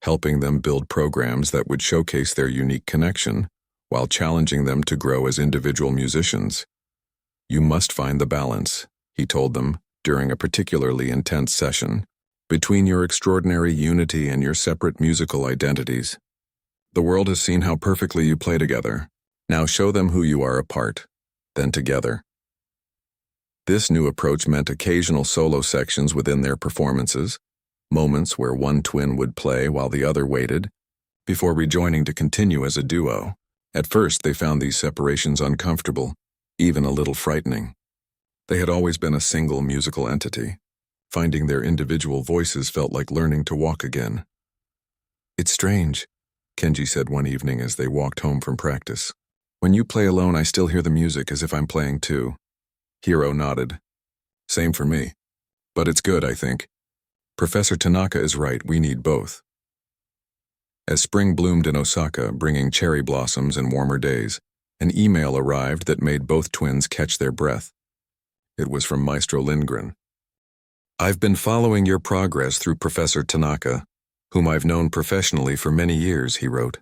S1: helping them build programs that would showcase their unique connection, while challenging them to grow as individual musicians. "You must find the balance," he told them during a particularly intense session, "between your extraordinary unity and your separate musical identities. The world has seen how perfectly you play together. Now show them who you are apart, then together." This new approach meant occasional solo sections within their performances, moments where one twin would play while the other waited, before rejoining to continue as a duo. At first, they found these separations uncomfortable, even a little frightening. They had always been a single musical entity. Finding their individual voices felt like learning to walk again. "It's strange," Kenji said one evening as they walked home from practice. "When you play alone, I still hear the music as if I'm playing too." Hiro nodded. "Same for me. But it's good, I think. Professor Tanaka is right, we need both." As spring bloomed in Osaka, bringing cherry blossoms and warmer days, an email arrived that made both twins catch their breath. It was from Maestro Lindgren. "I've been following your progress through Professor Tanaka, whom I've known professionally for many years," he wrote.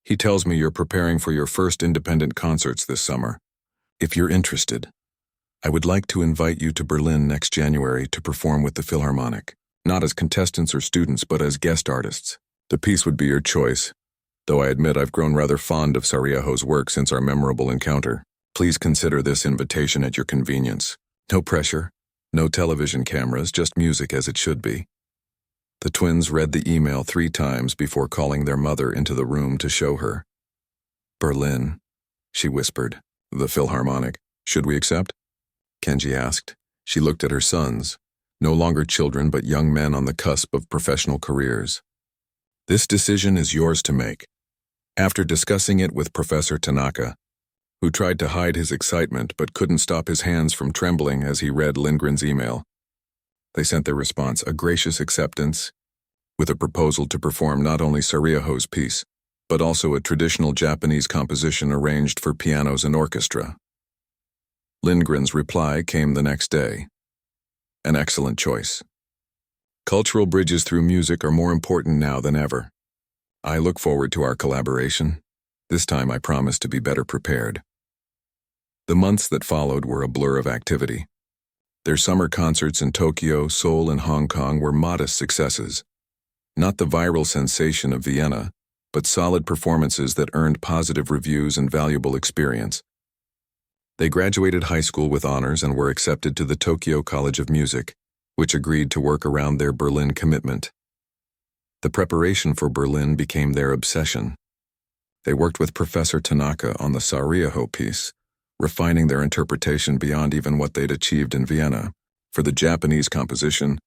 S1: "He tells me you're preparing for your first independent concerts this summer. If you're interested, I would like to invite you to Berlin next January to perform with the Philharmonic, not as contestants or students, but as guest artists. The piece would be your choice, though I admit I've grown rather fond of Sarieho's work since our memorable encounter. Please consider this invitation at your convenience. No pressure, no television cameras, just music as it should be." The twins read the email 3 times before calling their mother into the room to show her. "Berlin," she whispered. "The Philharmonic. Should we accept?" Kenji asked. She looked at her sons, no longer children but young men on the cusp of professional careers. "This decision is yours to make." After discussing it with Professor Tanaka, who tried to hide his excitement but couldn't stop his hands from trembling as he read Lindgren's email, they sent their response, a gracious acceptance, with a proposal to perform not only Sarieho's piece, but also a traditional Japanese composition arranged for pianos and orchestra. Lindgren's reply came the next day. "An excellent choice. Cultural bridges through music are more important now than ever. I look forward to our collaboration. This time I promise to be better prepared." The months that followed were a blur of activity. Their summer concerts in Tokyo, Seoul, and Hong Kong were modest successes. Not the viral sensation of Vienna, but solid performances that earned positive reviews and valuable experience. They graduated high school with honors and were accepted to the Tokyo College of Music, which agreed to work around their Berlin commitment. The preparation for Berlin became their obsession. They worked with Professor Tanaka on the Sarieho piece, refining their interpretation beyond even what they'd achieved in Vienna. For the Japanese composition,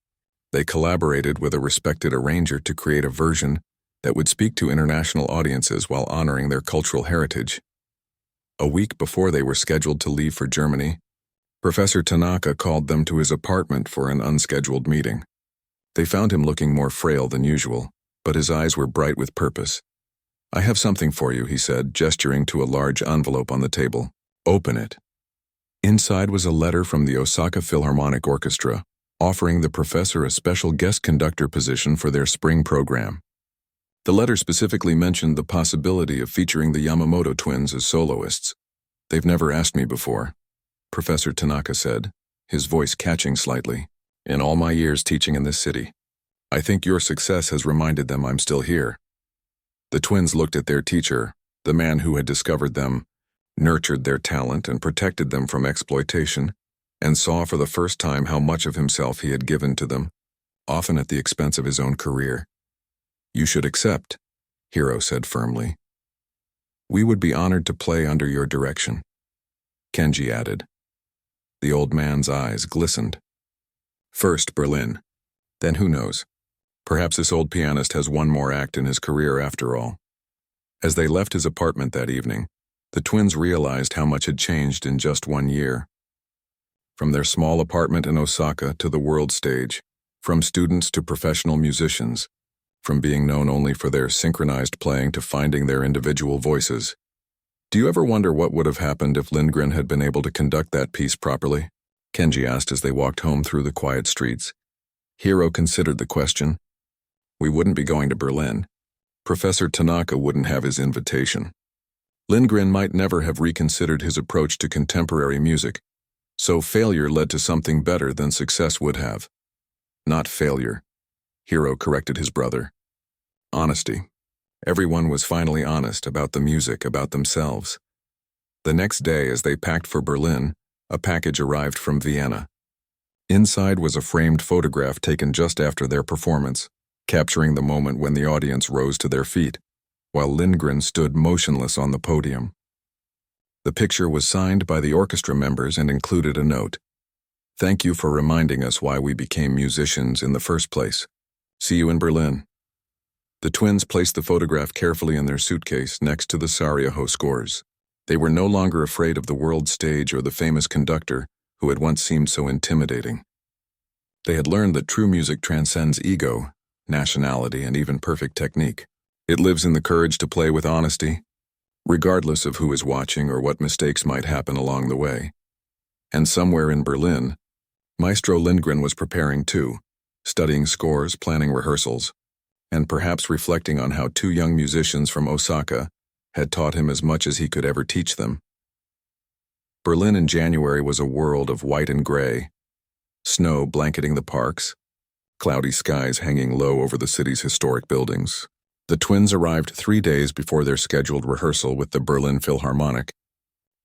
S1: they collaborated with a respected arranger to create a version that would speak to international audiences while honoring their cultural heritage. A week before they were scheduled to leave for Germany, Professor Tanaka called them to his apartment for an unscheduled meeting. They found him looking more frail than usual, but his eyes were bright with purpose. "I have something for you," he said, gesturing to a large envelope on the table. "Open it." Inside was a letter from the Osaka Philharmonic Orchestra, offering the professor a special guest conductor position for their spring program. The letter specifically mentioned the possibility of featuring the Yamamoto twins as soloists. "They've never asked me before," Professor Tanaka said, his voice catching slightly. "In all my years teaching in this city, I think your success has reminded them I'm still here." The twins looked at their teacher, the man who had discovered them, nurtured their talent, and protected them from exploitation, and saw for the first time how much of himself he had given to them, often at the expense of his own career. "You should accept," Hiro said firmly. "We would be honored to play under your direction," Kenji added. The old man's eyes glistened. "First Berlin, then who knows? Perhaps this old pianist has one more act in his career after all." As they left his apartment that evening, the twins realized how much had changed in just 1 year. From their small apartment in Osaka to the world stage, from students to professional musicians, from being known only for their synchronized playing to finding their individual voices. "Do you ever wonder what would have happened if Lindgren had been able to conduct that piece properly?" Kenji asked as they walked home through the quiet streets. Hiro considered the question. "We wouldn't be going to Berlin. Professor Tanaka wouldn't have his invitation. Lindgren might never have reconsidered his approach to contemporary music, so failure led to something better than success would have." "Not failure," Hiro corrected his brother. "Honesty. Everyone was finally honest about the music, about themselves." The next day, as they packed for Berlin, a package arrived from Vienna. Inside was a framed photograph taken just after their performance, capturing the moment when the audience rose to their feet, while Lindgren stood motionless on the podium. The picture was signed by the orchestra members and included a note. "Thank you for reminding us why we became musicians in the first place. See you in Berlin." The twins placed the photograph carefully in their suitcase next to the Sarieho scores. They were no longer afraid of the world stage or the famous conductor who had once seemed so intimidating. They had learned that true music transcends ego, nationality, and even perfect technique. It lives in the courage to play with honesty, regardless of who is watching or what mistakes might happen along the way. And somewhere in Berlin, Maestro Lindgren was preparing too, studying scores, planning rehearsals, and perhaps reflecting on how two young musicians from Osaka had taught him as much as he could ever teach them. Berlin in January was a world of white and gray, snow blanketing the parks, cloudy skies hanging low over the city's historic buildings. The twins arrived 3 days before their scheduled rehearsal with the Berlin Philharmonic,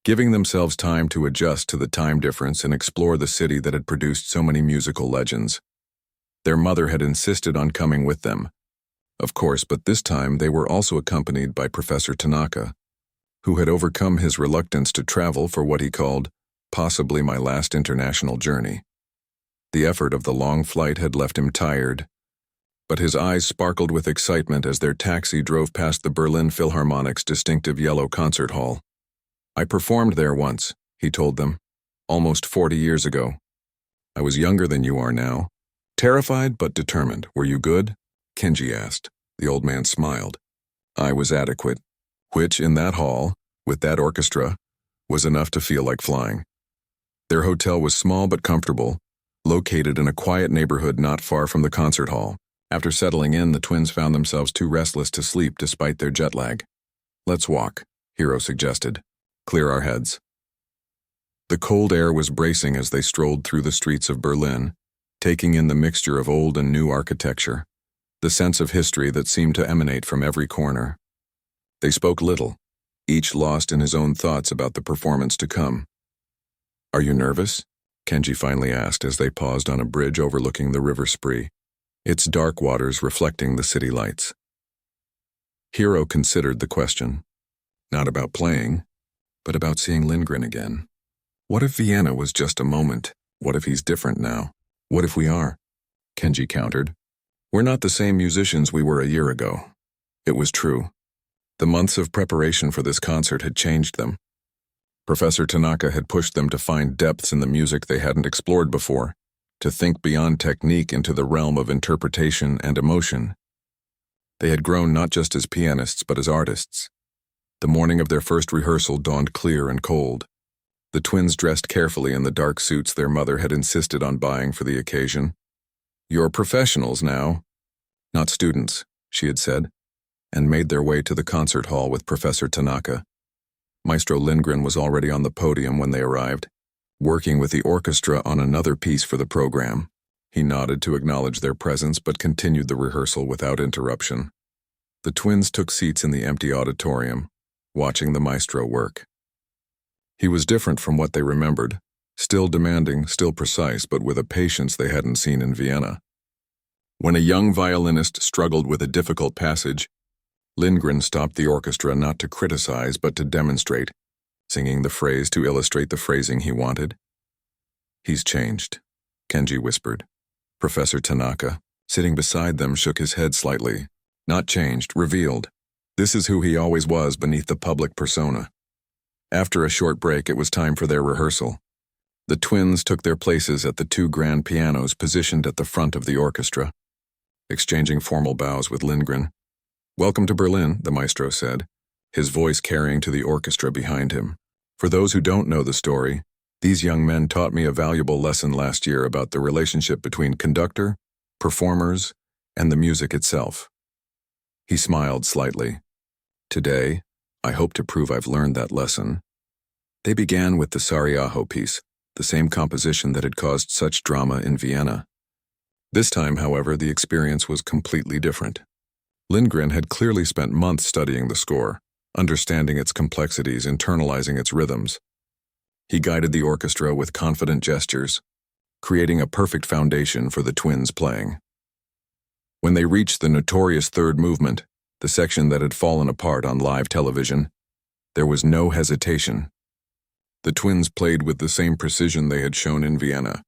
S1: giving themselves time to adjust to the time difference and explore the city that had produced so many musical legends. Their mother had insisted on coming with them, of course, but this time they were also accompanied by Professor Tanaka, who had overcome his reluctance to travel for what he called, possibly my last international journey. The effort of the long flight had left him tired, but his eyes sparkled with excitement as their taxi drove past the Berlin Philharmonic's distinctive yellow concert hall. "I performed there once," he told them, "almost 40 years ago. I was younger than you are now. Terrified but determined. Were you good?" Kenji asked. The old man smiled. "I was adequate," which, in that hall, with that orchestra, was enough to feel like flying. Their hotel was small but comfortable, located in a quiet neighborhood not far from the concert hall. After settling in, the twins found themselves too restless to sleep despite their jet lag. "Let's walk," Hiro suggested. "Clear our heads." The cold air was bracing as they strolled through the streets of Berlin, taking in the mixture of old and new architecture, the sense of history that seemed to emanate from every corner. They spoke little, each lost in his own thoughts about the performance to come. "Are you nervous?" Kenji finally asked as they paused on a bridge overlooking the River Spree, its dark waters reflecting the city lights. Hiro considered the question. Not about playing, but about seeing Lindgren again. What if Vienna was just a moment? What if he's different now? What if we are? Kenji countered. We're not the same musicians we were a year ago. It was true. The months of preparation for this concert had changed them. Professor Tanaka had pushed them to find depths in the music they hadn't explored before, to think beyond technique into the realm of interpretation and emotion. They had grown not just as pianists but as artists. The morning of their first rehearsal dawned clear and cold. The twins dressed carefully in the dark suits their mother had insisted on buying for the occasion. "You're professionals now, not students," she had said, and made their way to the concert hall with Professor Tanaka. Maestro Lindgren was already on the podium when they arrived, working with the orchestra on another piece for the program. He nodded to acknowledge their presence but continued the rehearsal without interruption. The twins took seats in the empty auditorium, watching the maestro work. He was different from what they remembered, still demanding, still precise, but with a patience they hadn't seen in Vienna. When a young violinist struggled with a difficult passage, Lindgren stopped the orchestra not to criticize but to demonstrate, singing the phrase to illustrate the phrasing he wanted. "He's changed," Kenji whispered. Professor Tanaka, sitting beside them, shook his head slightly. "Not changed, revealed. This is who he always was beneath the public persona." After a short break, it was time for their rehearsal. The twins took their places at the two grand pianos positioned at the front of the orchestra, exchanging formal bows with Lindgren. "Welcome to Berlin," the maestro said, his voice carrying to the orchestra behind him. "For those who don't know the story, these young men taught me a valuable lesson last year about the relationship between conductor, performers, and the music itself." He smiled slightly. "Today, I hope to prove I've learned that lesson." They began with the Sarajevo piece, the same composition that had caused such drama in Vienna. This time, however, the experience was completely different. Lindgren had clearly spent months studying the score, understanding its complexities, internalizing its rhythms. He guided the orchestra with confident gestures, creating a perfect foundation for the twins' playing. When they reached the notorious third movement, the section that had fallen apart on live television, there was no hesitation. The twins played with the same precision they had shown in Vienna,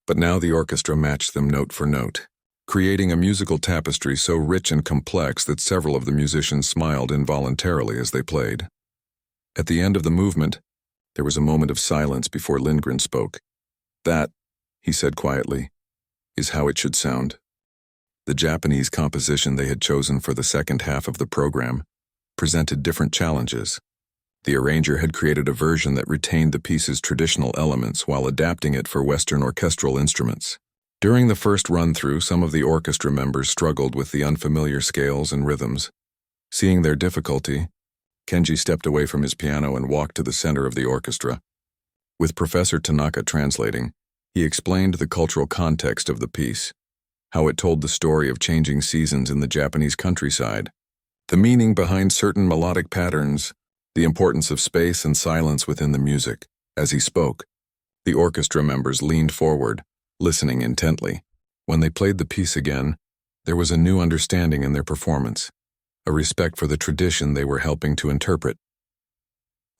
S1: but now the orchestra matched them note for note, creating a musical tapestry so rich and complex that several of the musicians smiled involuntarily as they played. At the end of the movement, there was a moment of silence before Lindgren spoke. "That," he said quietly, "is how it should sound." The Japanese composition they had chosen for the second half of the program presented different challenges. The arranger had created a version that retained the piece's traditional elements while adapting it for Western orchestral instruments. During the first run-through, some of the orchestra members struggled with the unfamiliar scales and rhythms. Seeing their difficulty, Kenji stepped away from his piano and walked to the center of the orchestra. With Professor Tanaka translating, he explained the cultural context of the piece, how it told the story of changing seasons in the Japanese countryside, the meaning behind certain melodic patterns, the importance of space and silence within the music. As he spoke, the orchestra members leaned forward, listening intently. When they played the piece again, there was a new understanding in their performance, a respect for the tradition they were helping to interpret.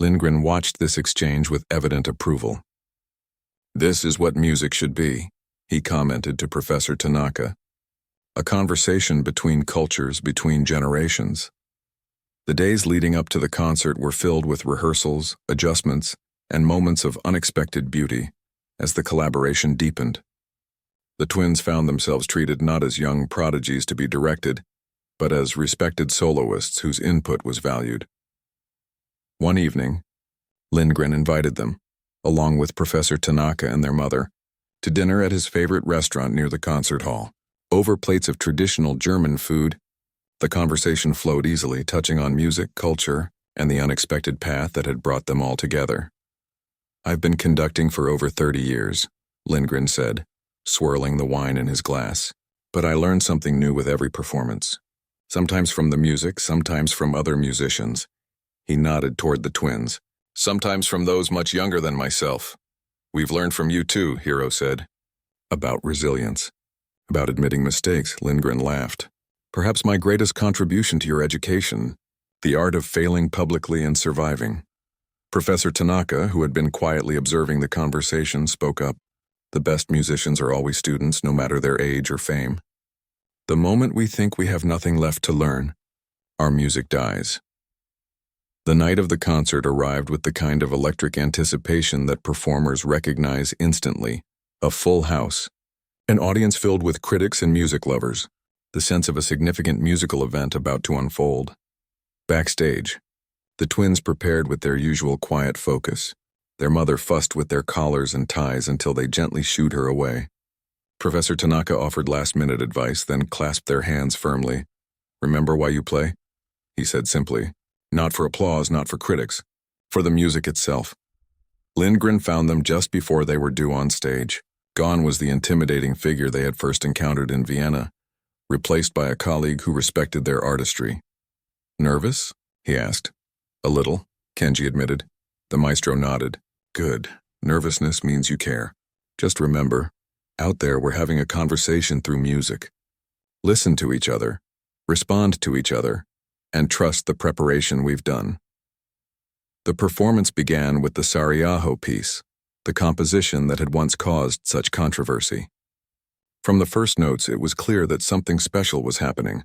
S1: Lindgren watched this exchange with evident approval. "This is what music should be," he commented to Professor Tanaka. "A conversation between cultures, between generations." The days leading up to the concert were filled with rehearsals, adjustments, and moments of unexpected beauty as the collaboration deepened. The twins found themselves treated not as young prodigies to be directed, but as respected soloists whose input was valued. One evening, Lindgren invited them, along with Professor Tanaka and their mother, to dinner at his favorite restaurant near the concert hall. Over plates of traditional German food, the conversation flowed easily, touching on music, culture, and the unexpected path that had brought them all together. "I've been conducting for over 30 years, Lindgren said, swirling the wine in his glass. "But I learned something new with every performance. Sometimes from the music, sometimes from other musicians." He nodded toward the twins. "Sometimes from those much younger than myself. We've learned from you too," Hiro said. "About resilience. About admitting mistakes," Lindgren laughed. "Perhaps my greatest contribution to your education, the art of failing publicly and surviving." Professor Tanaka, who had been quietly observing the conversation, spoke up. "The best musicians are always students, no matter their age or fame. The moment we think we have nothing left to learn, our music dies." The night of the concert arrived with the kind of electric anticipation that performers recognize instantly. A full house, an audience filled with critics and music lovers, the sense of a significant musical event about to unfold. Backstage, the twins prepared with their usual quiet focus. Their mother fussed with their collars and ties until they gently shooed her away. Professor Tanaka offered last-minute advice, then clasped their hands firmly. "Remember why you play?" he said simply. "Not for applause, not for critics. For the music itself." Lindgren found them just before they were due on stage. Gone was the intimidating figure they had first encountered in Vienna, replaced by a colleague who respected their artistry. "Nervous?" he asked. "A little," Kenji admitted. The maestro nodded. "Good. Nervousness means you care. Just remember, out there we're having a conversation through music. Listen to each other, respond to each other, and trust the preparation we've done." The performance began with the Sarajevo piece, the composition that had once caused such controversy. From the first notes, it was clear that something special was happening.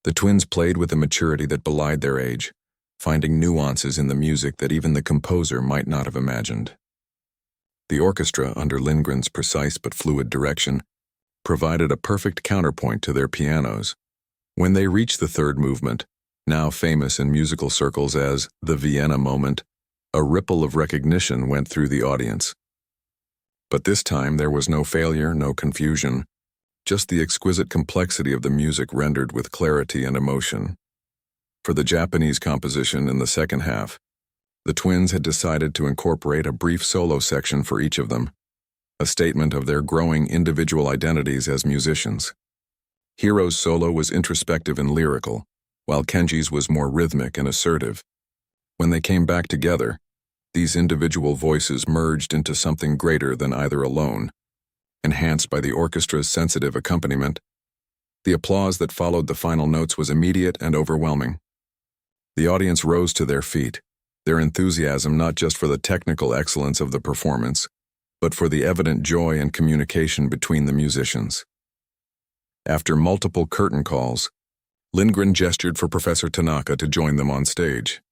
S1: The twins played with a maturity that belied their age, finding nuances in the music that even the composer might not have imagined. The orchestra, under Lindgren's precise but fluid direction, provided a perfect counterpoint to their pianos. When they reached the third movement, now famous in musical circles as the Vienna moment, a ripple of recognition went through the audience. But this time there was no failure, no confusion, just the exquisite complexity of the music rendered with clarity and emotion. For the Japanese composition in the second half, the twins had decided to incorporate a brief solo section for each of them, a statement of their growing individual identities as musicians. Hiro's solo was introspective and lyrical, while Kenji's was more rhythmic and assertive. When they came back together, these individual voices merged into something greater than either alone, enhanced by the orchestra's sensitive accompaniment. The applause that followed the final notes was immediate and overwhelming. The audience rose to their feet, their enthusiasm not just for the technical excellence of the performance, but for the evident joy and communication between the musicians. After multiple curtain calls, Lindgren gestured for Professor Tanaka to join them on stage.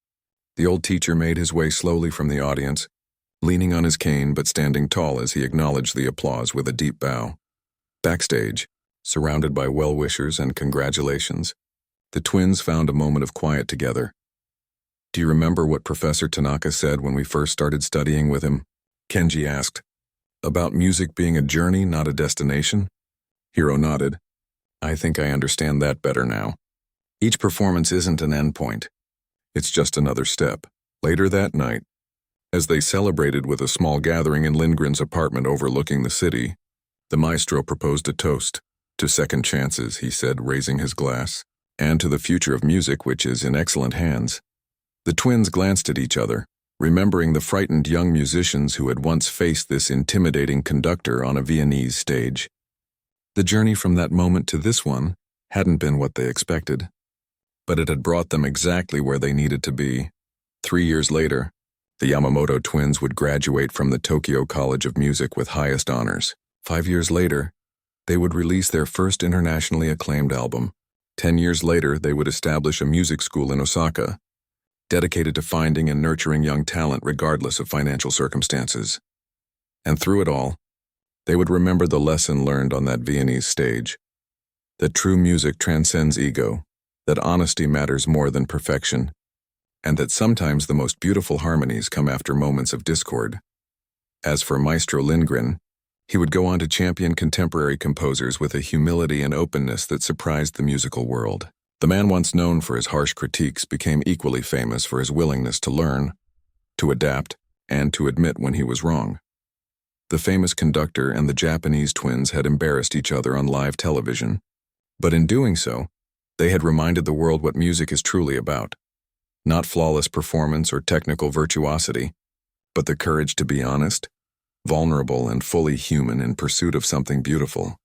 S1: The old teacher made his way slowly from the audience, leaning on his cane but standing tall as he acknowledged the applause with a deep bow. Backstage, surrounded by well-wishers and congratulations, the twins found a moment of quiet together. Do you remember what Professor Tanaka said when we first started studying with him? Kenji asked. About music being a journey, not a destination? Hiro nodded. I think I understand that better now. Each performance isn't an endpoint. It's just another step. Later that night, as they celebrated with a small gathering in Lindgren's apartment overlooking the city, the maestro proposed a toast. To second chances, he said, raising his glass, and to the future of music, which is in excellent hands. The twins glanced at each other, remembering the frightened young musicians who had once faced this intimidating conductor on a Viennese stage. The journey from that moment to this one hadn't been what they expected, but it had brought them exactly where they needed to be. 3 years later, the Yamamoto twins would graduate from the Tokyo College of Music with highest honors. 5 years later, they would release their first internationally acclaimed album. 10 years later, they would establish a music school in Osaka, dedicated to finding and nurturing young talent regardless of financial circumstances. And through it all, they would remember the lesson learned on that Viennese stage, that true music transcends ego, that honesty matters more than perfection, and that sometimes the most beautiful harmonies come after moments of discord. As for Maestro Lindgren, he would go on to champion contemporary composers with a humility and openness that surprised the musical world. The man once known for his harsh critiques became equally famous for his willingness to learn, to adapt, and to admit when he was wrong. The famous conductor and the Japanese twins had embarrassed each other on live television, but in doing so, they had reminded the world what music is truly about. Not flawless performance or technical virtuosity, but the courage to be honest, vulnerable, and fully human in pursuit of something beautiful.